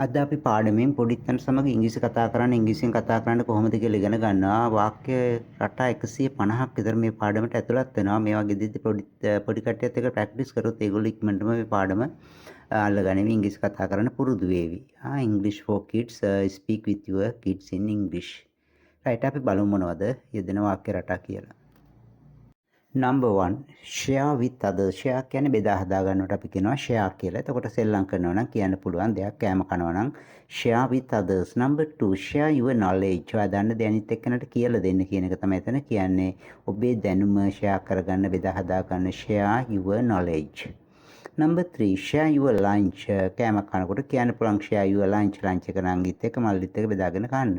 අද අපි පාඩමෙන් පොඩිත්තන් සමග ඉංග්‍රීසි කතා කරන්න ඉංග්‍රීසියෙන් කතා කරන්න කොහොමද කියලා ඉගෙන ගන්නවා. වාක්‍ය රටා 150ක් විතර මේ පාඩමට ඇතුළත් වෙනවා. මේ වගේ දෙද්දි පොඩි කට්ටියත් එක්ක ප්‍රැක්ටිස් කරොත් ඒගොල්ලෝ ඉක්මනටම මේ පාඩම අල්ලගනිමි. ඉංග්‍රීසි කතා කරන්න පුරුදු වේවි. English for kids, speak with your kids in English. right අපි බලමු මොනවද යෙදෙන වාක්‍ය රටා කියලා. number 1 share with others. share කියන්නේ බෙදා හදා ගන්නවට අපි කියනවා share කියලා. එතකොට සෙල්ලම් කරනවා නම් කියන්න පුළුවන් දෙයක් කෑම කනවා නම් share with others. number 2 share your knowledge. ඔයා දන්න දේ අනිත් එක්කනට කියලා දෙන්න කියන එක තමයි එතන කියන්නේ. ඔබේ දැනුම share කරගන්න බෙදා හදා ගන්න share your knowledge. number 3 share your lunch. කෑම කනකොට කියන්න පුළුවන් share your lunch. lunch එක නංගිත් එක්ක මල්ලිත් එක්ක බෙදාගෙන කන්න.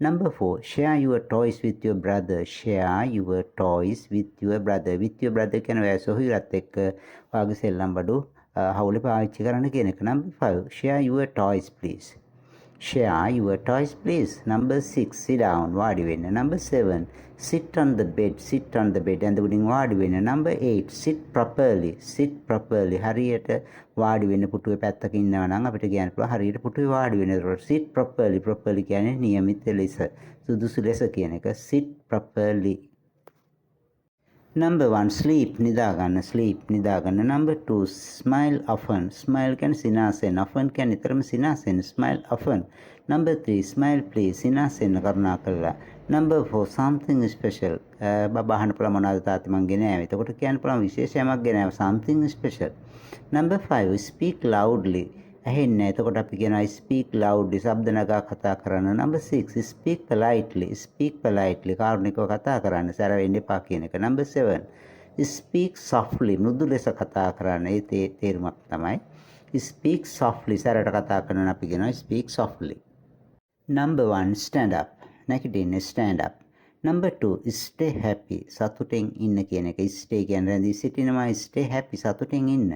number 4 share your toys with your brother. share your toys with your brother. with your brother කියන වැසොහිරත් එක්ක ඔයාගේ සෙල්ලම් බඩු හවුලේ පාවිච්චි කරන්න කියන එක. number 5 share your toys please. share your toys please. number 6 sit down වාඩි වෙන්න. number 7 sit on the bed. sit on the bed ඇඳ උඩින් වාඩි වෙන්න. number 8 sit properly. sit properly හරියට වාඩි වෙන්න පුටුවේ පැත්තක ඉන්නවා නම් අපිට කියන්න පුළුවන් හරියට පුටුවේ වාඩි වෙන්න. ඒකට sit properly. properly කියන්නේ නියමිත ලෙස සුදුසු ලෙස කියන එක. sit properly. number 1 sleep නිදා ගන්න. sleep නිදා ගන්න. number 2 smile often. smile කියන්නේ සිනාසෙන්. often කියන්නේ නිතරම සිනාසෙන්. smile often. number 3 smile please. සිනාසෙන් කරුණා කළා. number 4 something special. බබා අහන්න පුළුවන් මොනවද තාත්තා මං ගෙන ආවේ. එතකොට කියන්න පුළුවන් විශේෂයක් ගෙන ආවා. something special. number 5 speak loudly. ඇහෙන්නේ. එතකොට අපි කියනවා speak loudly. ශබ්ද නගා කතා කරන්න. number 6 speak politely. speak politely. කාරුණිකව කතා කරන්න. සැර වෙන්න එපා කියන එක. number 7 speak softly. මෘදු ලෙස කතා කරන්න. ඒ තේරුමක් තමයි. speak softly. සැරට කතා කරන අපි කියනවා speak softly. number 1 stand up. නැගිටින්න stand up. number 2 stay happy. සතුටින් ඉන්න කියන එක. stay කියන්නේ රැඳී සිටිනවා. stay happy සතුටින් ඉන්න.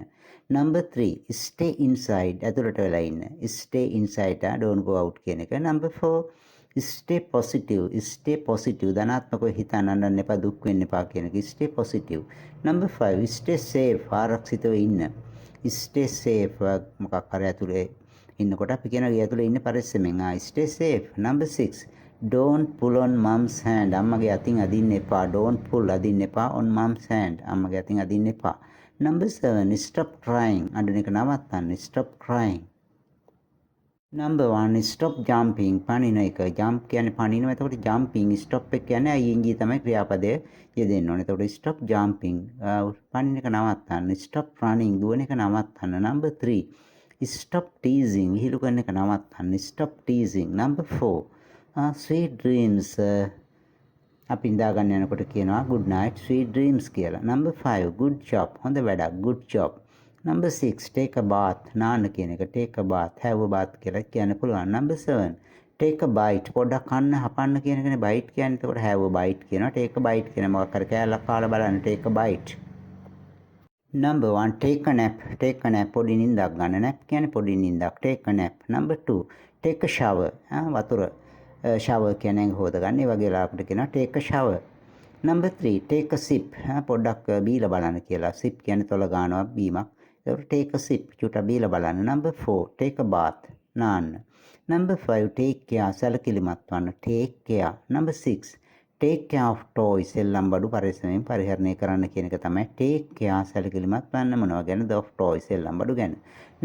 number 3 stay inside. ඇතුළට වෙලා ඉන්න. stay inside. don't go out කියන එක. number 4 stay positive. stay positive. ධනාත්මකව හිතන්න අඬන්න එපා දුක් වෙන්න එපා කියන එක. stay positive. number 5 stay safe. ආරක්ෂිතව ඉන්න. stay safe මොකක් හරි ඇතුලේ ඉන්නකොට අපි කියනවා ගේ ඇතුලේ ඉන්න පරිස්සමෙන්. stay safe. number 6 don't pull on mom's hand. අම්මගේ අතින් අදින්න එපා. don't pull අදින්න එපා on mom's hand. අම්මගේ අතින් අදින්න එපා. number 7 stop crying. අඬන එක නවත්තන්න. stop crying. number 1 stop jumping. පනින එක. jump කියන්නේ පනිනවා. එතකොට jumping stop එක කියන්නේ ing තමයි ක්‍රියාපදය යෙදෙන්න ඕනේ. එතකොට stop jumping. පනින එක නවත්තන්න. stop running. දුවන එක නවත්තන්න. number 3 stop teasing. විහිළු කරන එක නවත්තන්න. stop teasing. number 4 sweet dreams. අපි ඉඳාගන්න යනකොට කියනවා good night sweet dreams කියලා. number 5 good job. හොඳ වැඩක් good job. number 6 take a bath. නාන්න කියන එක take a bath. have a bath කියලා කියන්න පුළුවන්. number 7 take a bite. පොඩ්ඩක් කන්න හපන්න කියන එකනේ bite කියන්නේ. එතකොට have a bite කියනවා. take a bite කියන මොකක් හරි කෑල්ලක් කාලා බලන්න take a bite. number 1 take a nap. take a nap පොඩි නිින්දක් ගන්න. nap කියන්නේ පොඩි නිින්දක්. take a nap. number 2 take a shower. වතුර shower කියන්නේ හොද ගන්න. ඒ වගේ ලාකට කියනවා take a shower. number 3 take a sip. පොඩ්ඩක් බීලා බලන්න කියලා. sip කියන්නේ තොල ගන්නවා බීමක්. ඒකට take a sip. චුට්ටක් බීලා බලන්න. number 4 take a bath. නාන්න. number 5 take care. සැලකිලිමත් වන්න. take care. number 6 take care of toys. එල්ලම් බඩු පරිස්සමෙන් පරිහරණය කරන්න කියන එක තමයි take care. සැලකිලිමත් වන්න මොනවා ගැනද of toys එල්ලම් බඩු ගැන.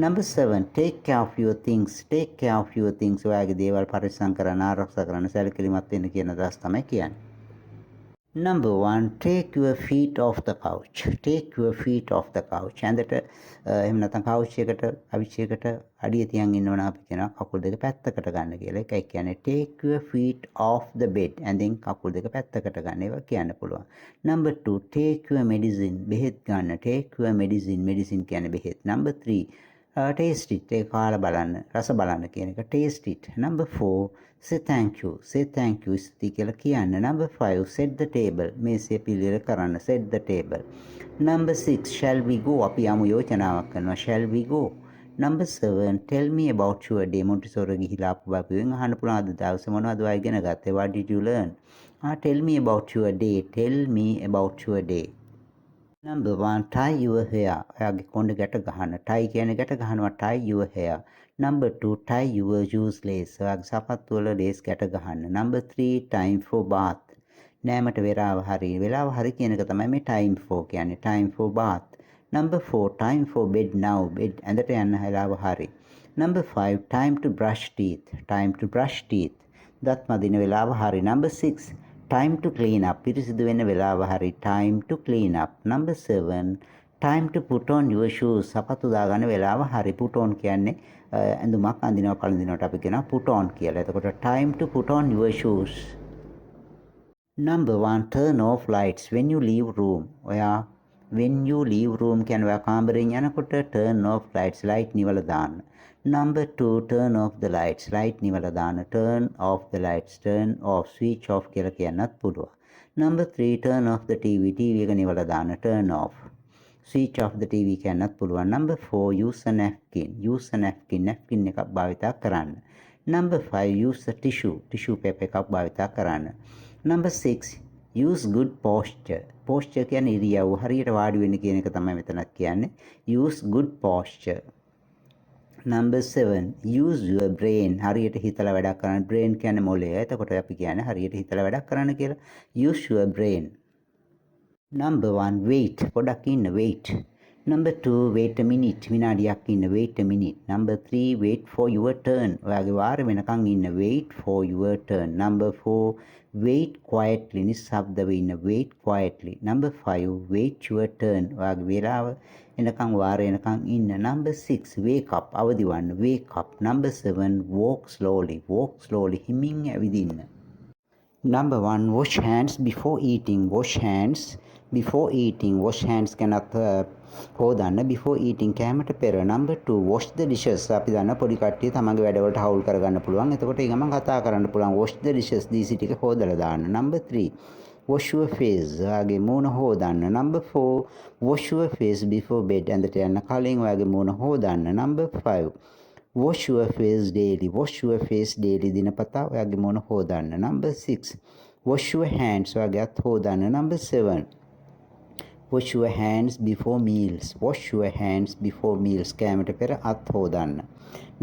number 7 take care of your things. take care of your things. ඔයාගේ දේවල් පරිස්සම් කරන්න ආරක්ෂා කරන්න සැලකිලිමත් වෙන්න කියන අදහස තමයි කියන්නේ. number 1 take your feet off the couch. take your feet off the couch. ඇඳට එහෙම නැත්නම් couch එකට අවිච්චයකට අඩිය තියන් ඉන්නවනම් අපි කියනවා කකුල් දෙක පැත්තකට ගන්න කියලා. ඒකයි කියන්නේ take your feet off the bed. ඇඳෙන් කකුල් දෙක පැත්තකට ගන්න. ඒවා කියන්න පුළුවන්. number 2 take your medicine. බෙහෙත් ගන්න. take your medicine. medicine කියන්නේ බෙහෙත්. number 3 taste it. ඒක කාලා බලන්න. රස බලන්න කියන එක taste it. number 4 say thank you. say thank you ස්තුති කියලා කියන්න. number 5 set the table. මේසය පිළිවෙල කරන්න. set the table. number 6 shall we go. අපි යමු යෝජනාවක් කරනවා. shall we go. number 7 tell me about your day. Montessori ගිහිලා ආපු බබුවෙන් අහන්න පුළුවන් අද දවසේ මොනවද ඔයා ඉගෙන ගත්තේ? what did you learn? tell me about your day. tell me about your day. number 1 tie your hair ඔයාගේ කොණ්ඩ ගැට ගන්න tie කියන්නේ ගැට ගන්නවා tie your hair number 2 tie your shoes lace ඔයාගේ සපත්තු වල lace ගැට ගන්න number 3 time for bath නෑමට වෙලාව හරි කියන එක තමයි මේ time for කියන්නේ time for bath number 4 time for bed now bed ඇඳට යන්න වෙලාව හරි number 5 time to brush teeth දත් මදින වෙලාව හරි number 6 time to clean up පිරිසිදු වෙන්න වෙලාව හරි time to clean up number 7 time to put on your shoes සපත්තු දාගන්න වෙලාව හරි put on කියන්නේ ඇඳුමක් අඳිනවා පළඳිනවට අපි කියනවා put on කියලා. එතකොට time to put on your shoes. number 1 turn off lights when you leave room. when you leave room කියන්නේ ඔයා කාමරෙන් යනකොට turn off light නිවලා දාන්න. number 2 turn off the light නිවලා දාන්න turn off the lights turn off switch off කියලා කියන්නත් පුළුවන් number 3 turn off the TV එක නිවලා දාන්න turn off switch off the TV කියන්නත් පුළුවන් number 4 use a napkin එකක් භාවිතා කරන්න number 5 use a tissue paper එකක් භාවිතා කරන්න number 6 use good posture කියන්නේ ඉරියව්ව හරියට වාඩි වෙන්න කියන එක තමයි මෙතනත් කියන්නේ use good posture number 7 use your brain හරියට හිතලා වැඩක් කරන්න brain කියන්නේ මොළය. එතකොට අපි කියන්නේ හරියට හිතලා වැඩක් කරන්න කියලා use your brain. number 1 wait පොඩක් ඉන්න wait. number 2 wait a minute විනාඩියක් ඉන්න wait a minute. number 3 wait for your turn ඔයාගේ වාර වෙනකන් ඉන්න wait for your turn. number 4 wait quietly නිශ්ශබ්දව ඉන්න wait quietly. number 5 wait your turn ඔයාගේ වේලාව එනකන් වාර එනකන් ඉන්න. number 6 wake up අවදි වන්න wake up. number 7 walk slowly හිමින් ඇවිදින්න. number 1 wash hands before eating wash hands කනත් හොදන්න before eating කෑමට පෙර. number 2 wash the dishes අපි දන්න පොඩි කට්ටිය තමන්ගේ වැඩවලට හවුල් කරගන්න පුළුවන්. එතකොට ඒ ගමන් කතා කරන්න පුළුවන් wash the dishes දීසි ටික හොදලා දාන්න. number 3 wash your face ඔයාගේ මූණ හොදන්න. number 4 wash your face before bed ඇඳට යන්න කලින් ඔයාගේ මූණ හොදන්න. number 5 wash your face daily දිනපතා ඔයාගේ මූණ හොදන්න. number 6 wash your hands ඔයාගේ අත් හොදන්න. number 7 wash your hands before meals කෑමට පෙර අත් හොදන්න.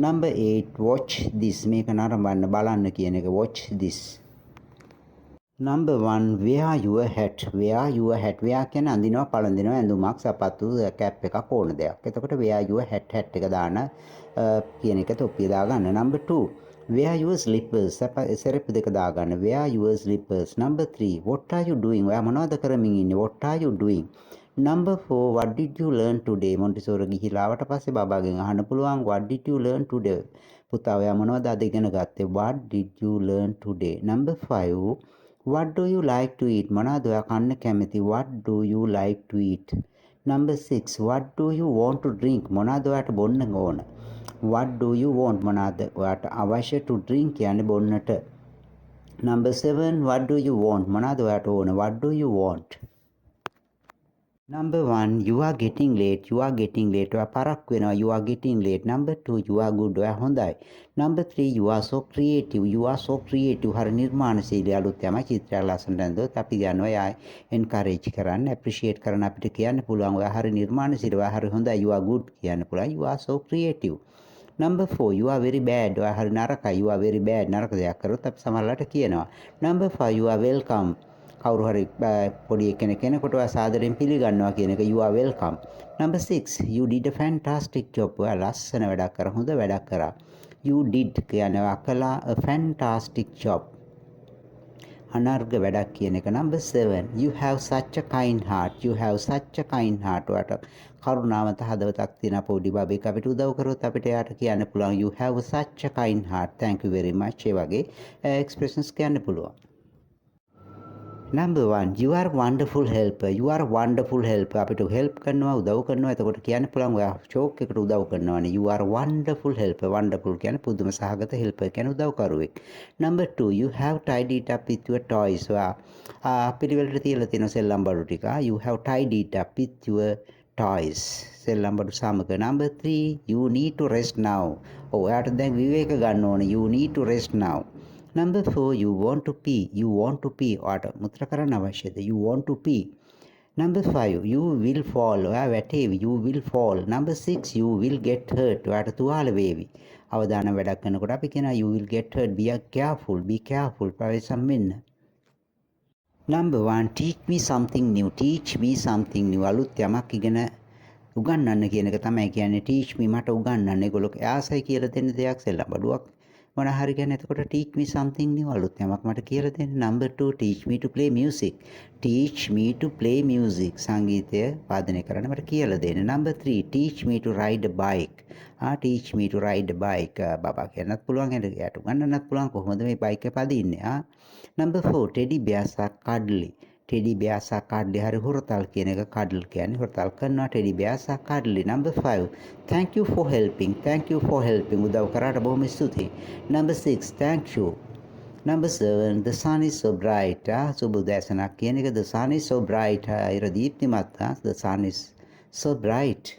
number 8 watch this මේක නරඹන්න බලන්න කියන එක watch this. number 1 wear your hat wear කියන්නේ අඳිනවා පළඳිනවා ඇඳුමක් සපත්තු කැප් එකක් ඕන දෙයක්. එතකොට wear your hat එක දාන කියන එක තොප්පිය දාගන්න. number 2 wear your slippers සෙරෙප්පු දෙක දාගන්න wear your slippers. number 3 what are you doing ඔයා මොනවද කරමින් ඉන්නේ what are you doing. number 4 what did you learn today Montessori ගිහිලාවට පස්සේ බබාගෙන් අහන්න පුළුවන් what did you learn today පුතා ඔයා මොනවද අද ඉගෙන ගත්තේ what did you learn today. number 5 what do you like to eat මොනවද ඔයා කන්න කැමති what do you like to eat. number 6 what do you want to drink මොනවද ඔයාට බොන්න ඕන what do you want මොනවද ඔයාට අවශ්‍ය to drink කියන්නේ බොන්නට. number 7 what do you want මොනවද ඔයාට ඕන what do you want. number 1 you are getting late ඔයා පරක් වෙනවා you are getting late. number 2 you are good ඔයා හොඳයි. number 3 you are so creative හරි නිර්මාණශීලී අලුත් යම චිත්‍රයක් ලස්සනට ඇඳුවොත් අපි ගන්නවා එයා encourage කරන්න appreciate කරන්න අපිට කියන්න පුළුවන් ඔයා හරි නිර්මාණශීලී ඔයා හරි හොඳයි you are good කියන්න පුළුවන් you are so creative. number 4 you are very bad ඔයා හරි නරකයි you are very bad නරක දෙයක් කරොත් අපි සමහරවිට කියනවා. number 5 you are welcome කවුරු හරි පොඩි කෙනෙකුට ඔයා සාදරයෙන් පිළිගන්නවා කියන එක you are welcome. number 6 you did a fantastic job ඔයා ලස්සන වැඩක් කරා හොඳ වැඩක් කරා you did කියන්නේ ඔයා කළා a fantastic job අනර්ග වැඩක් කියන එක. number 7 you have such a kind heart ඔයාට කරුණාවන්ත හදවතක් තියෙන පොඩි බබෙක් අපිට උදව් කරොත් අපිට එයාට කියන්න පුළුවන් you have such a kind heart thank you very much ඒ වගේ expressions කියන්න පුළුවන්. number 1 you are wonderful helper අපිට help කරනවා උදව් කරනවා එතකොට කියන්න පුළුවන් ඔයා ෂෝක් එකට උදව් කරනවානේ you are wonderful helper wonderful කියන්නේ පුදුම සහගත helper කියන්නේ උදව්කරුවෙක්. number 2 you have tidied up with your toys ඔයා පිළිවෙලට තියලා තියෙන සෙල්ලම් බඩු ටික you have tidied up with your toys සෙල්ලම් බඩු සමග. number 3 you need to rest now ඔයාට දැන් විවේක ගන්න ඕනේ you need to rest now. number 4 you want to pee ඔයාට මුත්‍රා කරන්න අවශ්‍යද you want to pee. Number 5, you will fall. ඔයා වැටේවි. You will fall. Number 6, you will get hurt. ඔයාට තුවාල වේවි. අවදානම් වැඩක් කරනකොට අපි කියනවා you will get hurt. Be careful. Be careful. ප්‍රවේශම් වෙන්න. Number 1, teach me something new. Teach me something new. අලුත් යමක් ඉගෙන උගන්වන්න කියන එක තමයි කියන්නේ teach me මට උගන්වන්න. ඒගොල්ලෝ ආසයි කියලා දෙන්න දෙයක් සෙල්ලම් බඩුවක් මොන හරි කියන්නේ එතකොට teach me something new අලුත් යමක් මට කියලා දෙන්න. Number 2, teach me to play music. teach me to play music සංගීතය වාදනය කරන්න මට කියලා දෙන්න. Number 3, teach me to ride a bike. teach me to ride a bike. බබා කියන්නත් පුළුවන් එයාට උගන්වන්නත් පුළුවන් කොහොමද මේ බයික් එක පදින්නේ. Number 4, teddy bears are cuddly. Teddy bears cuddly හරි හොරතල් කියන එක කඩල් කියන්නේ හොරතල් කරනවා teddy bears cuddly. Number 5, thank you for helping. thank you for helping උදව් කරාට බොහොම ස්තුතියි. Number 6, thank you. Number 7, the sun is so bright. සුබ උදෑසනක් කියන එක the sun is so bright. ඉර දීප්තිමත්. The sun is so bright.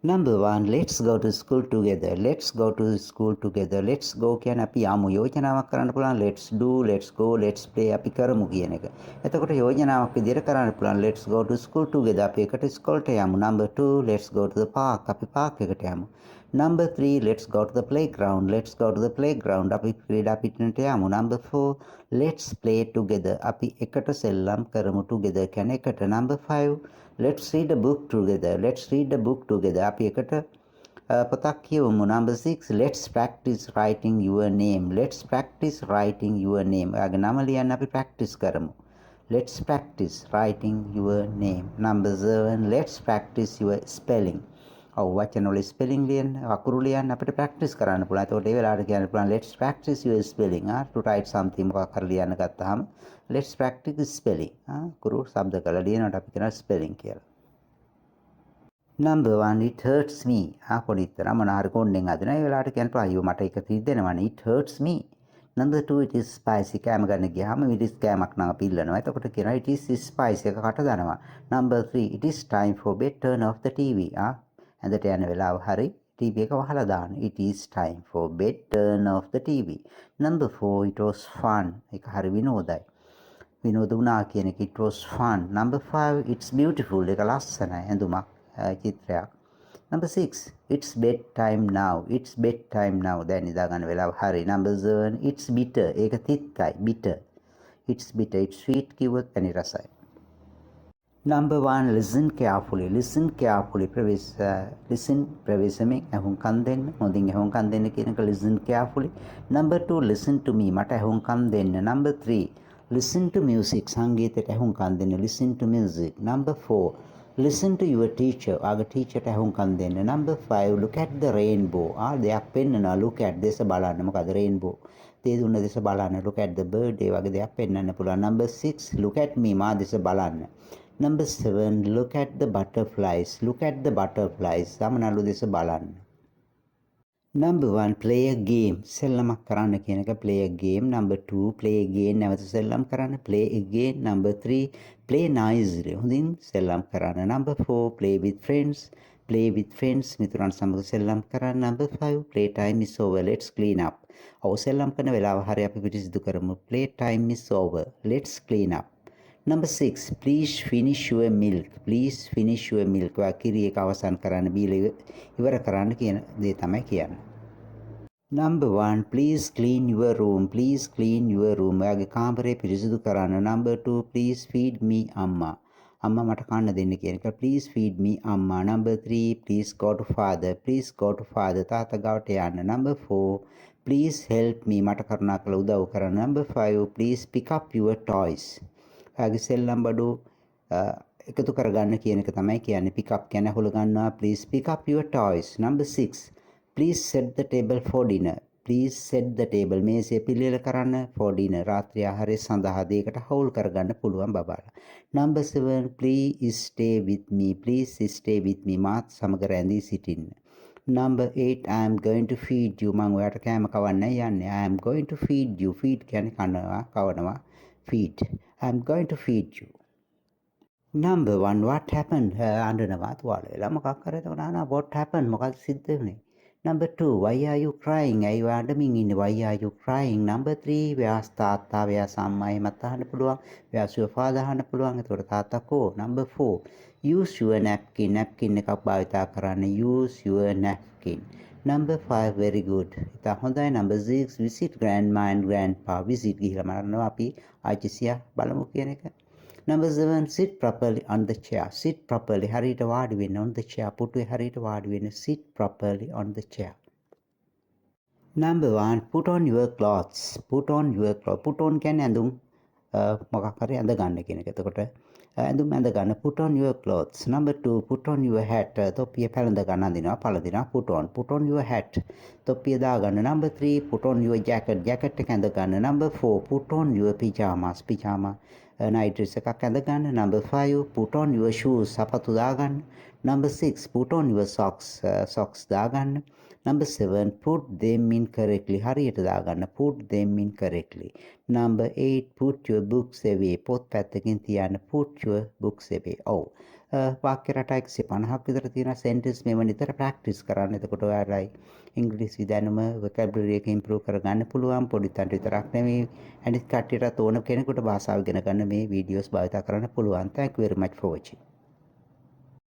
Number 1, let's go to school together. Let's go to school together. Let's go කියන අපි යමු යෝජනාවක් කරන්න පුළුවන්. Let's do, let's go, let's play අපි කරමු කියන එක. එතකොට යෝජනාවක් විදිහට කරන්න පුළුවන්. Let's go to school together. අපි එකට ඉස්කෝලේට යමු. Number 2, let's go to the park. අපි පාක් එකට යමු. Number 3, let's go to the playground. Let's go to the playground. අපි ක්‍රීඩා පිටිනට යමු. Number 4, let's play together. අපි එකට සෙල්ලම් කරමු together කියන්නේ එකට. Number 5, let's read a book together. Let's read a book together. අපි එකට පොතක් කියවමු. Number 6, let's practice writing your name. Let's practice writing your name. ඔයාගේ නම ලියන්න අපි practice කරමු. Let's practice writing your name. Number 7, let's practice your spelling. ඔව් වචන වල spelling ලියන්න අකුරු ලියන්න අපිට practice කරන්න පුළුවන්. ඒකට ඒ වෙලාවට කියන්න පුළුවන් let's practice your spelling. to write something මොකක් හරි ලියන්න ගත්තාම let's practice spelling. අකුරු શબ્ද කරලා ලියනකොට අපි කියනවා spelling කියලා. Number 1, it hurts me. පොඩිත්තර මොන හරි කොණ්ඩෙන් අදිනවා. ඒ වෙලාවට කියන්න පුළුවන් අයියෝ මට ඒක තියදෙනවනේ. It hurts me. Number 2, it is spicy. කෑම ගන්න ගියාම it is කෑමක් නම් අපි ඉල්ලනවා. එතකොට කියනවා it is spicy එක කට දානවා. Number 3, it is time for bed. Turn off the TV. ඇඳට යන වෙලාව හරි TV එක වහලා දාන්න. It is time for bed. Turn off the TV. Number 4, it was fun. ඒක හරි විනෝදයි. විනෝද වුණා කියන එක it was fun. Number 5, it's beautiful. ඒක ලස්සනයි ඇඳුමක් චිත්‍රයක්. Number 6, it's bedtime now. It's bedtime now. දැන් නිදා ගන්න වෙලාව හරි. Number 7, it's bitter. ඒක තිත්තයි. bitter. It's bitter. It's sweet කිව්වොත් අනි රසයි. Number 1, listen carefully. Listen carefully. Listen ප්‍රවේශමෙන් ඇහුම්කන් දෙන්න. හොඳින් ඇහුම්කන් දෙන්න කියන එක listen carefully. Number 2, listen to me. මට ඇහුම්කන් දෙන්න. Number 3, listen to music. සංගීතයට ඇහුම්කන් දෙන්න. Listen to music. Number 4, listen to your teacher. ආගේ ටීචර්ට ඇහුම්කන් දෙන්න. Number 5, look at the rainbow. දෙයක් පෙන්නනවා. look at දේශ බලන්න. මොකද rainbow. තේ දුන්න දේශ බලන්න. look at the bird. ඒ වගේ දෙයක් පෙන්නන්න පුළුවන්. Number 6, look at me. මා දේශ බලන්න. Number 7, look at the butterflies. Look at the butterflies. සමනළු දේශ බලන්න. Number 1, play a game. සෙල්ලමක් කරන්න කියන එක play a game. Number 2, play again. නැවත සෙල්ලම් කරන්න. play again. Number 3, play nicely. හොඳින් සෙල්ලම් කරන්න. Number 4, play with friends. play with friends. මිතුරන් සමග සෙල්ලම් කරන්න. Number 5, play time is over. Let's clean up. සෙල්ලම් කරන වෙලාව හරි අපි පිටිසිදු කරමු. play time is over. Let's clean up. Number 6, please finish your milk. Please finish your milk. ඔයා කිරි එක අවසන් කරන්න බීලා ඉවර කරන්න කියන දේ තමයි කියන්නේ. Number 1, please clean your room. Please clean your room. ඔයාගේ කාමරය පිරිසිදු කරන්න. Number 2, please feed me අම්මා. අම්මා මට කන්න දෙන්න කියන එක. Please feed me අම්මා. Number 3, please go to father. Please go to father. තාත්තා ගාවට යන්න. Number 4, please help me. මට කරුණාකරලා උදව් කරන්න. Number 5, please pick up your toys. ඔයාගේ සෙල්ලම් බඩු එකතු කරගන්න කියන එක තමයි කියන්නේ. pick up කියන හොල ගන්නවා. please pick up your toys. Number 6, please set the table for dinner. please set the table. මේසය පිළියෙල කරන්න for dinner. රාත්‍රී ආහාරය සඳහා දෙයකට හවුල් කරගන්න පුළුවන් බබාලා. Number 7, please stay with me. please stay with me. මාත් සමග රැඳී සිටින්න. Number 8, I am going to feed you. මම ඔයාට කෑම කවන්න යන්නේ. I am going to feed you. feed කියන්නේ කනවා කවනවා. feed. I am going to feed you. Number 1, what happened? අඬනවා තුවාල වෙලා මොකක් කරේ එතකොට what happened? මොකක්ද සිද්ධ වෙන්නේ? Number 2, why are you crying? ඇයි ඔයා අඬමින් ඉන්නේ? Why are you crying? Number 3, where's තාත්තා? where's අම්මා? එහෙමත් අහන්න පුළුවන්. where's your father? අහන්න පුළුවන්. එතකොට තාත්තා කෝ? Number 4, use your napkin. napkin එකක් භාවිතා කරන්න. use your napkin. Number 5, very good. ඉතා හොඳයි. Number 6, visit grandma and grandpa. visit ගිහිල්ලා බලනවා අපි ආච්චිසියා බලමු කියන එක. Number 7, sit properly on the chair. Sit properly. හරියට වාඩි වෙන්න on the chair. පුටුවේ හරියට වාඩි වෙන්න. Sit properly on the chair. Number 1, put on your clothes. Put on your clothes. Put on කියන්නේ ඇඳුම් මොකක් හරි ඇඳ ගන්න කියන එක. එතකොට ඇඳුම් ඇඳ ගන්න. Put on your clothes. Number 2, put on your hat. තොප්පිය පැළඳ ගන්න අඳිනවා. පළඳිනවා. Put on. Put on your hat. තොප්පිය දා ගන්න. Number 3, put on your jacket. jacket එක ඇඳ ගන්න. Number 4, put on your pyjamas. pyjama night dress එකක් ඇඳ ගන්න. Number 5, put on your shoes. සපත්තු දා ගන්න. Number 6, put on your socks. socks දා ගන්න. Number 7, put them in correctly. හරියට දා ගන්න. put them in correctly. Number 8, put your books away. පොත් පැත්තකින් තියන්න. put your books away. ඔව්. වාක්‍ය රටා 150ක් විතර තියෙන sentence මේව නිතර practice කරන්න. එතකොට ඔයාලයි ඉංග්‍රීසි දැනුම vocabulary එක improve කරගන්න පුළුවන්. පොඩි තැනට විතරක් නෙමෙයි අනිත් කට්ටියටත් ඕන කෙනෙකුට භාෂාව ඉගෙන ගන්න මේ videos භාවිත කරන්න පුළුවන්. Thank you very much for watching.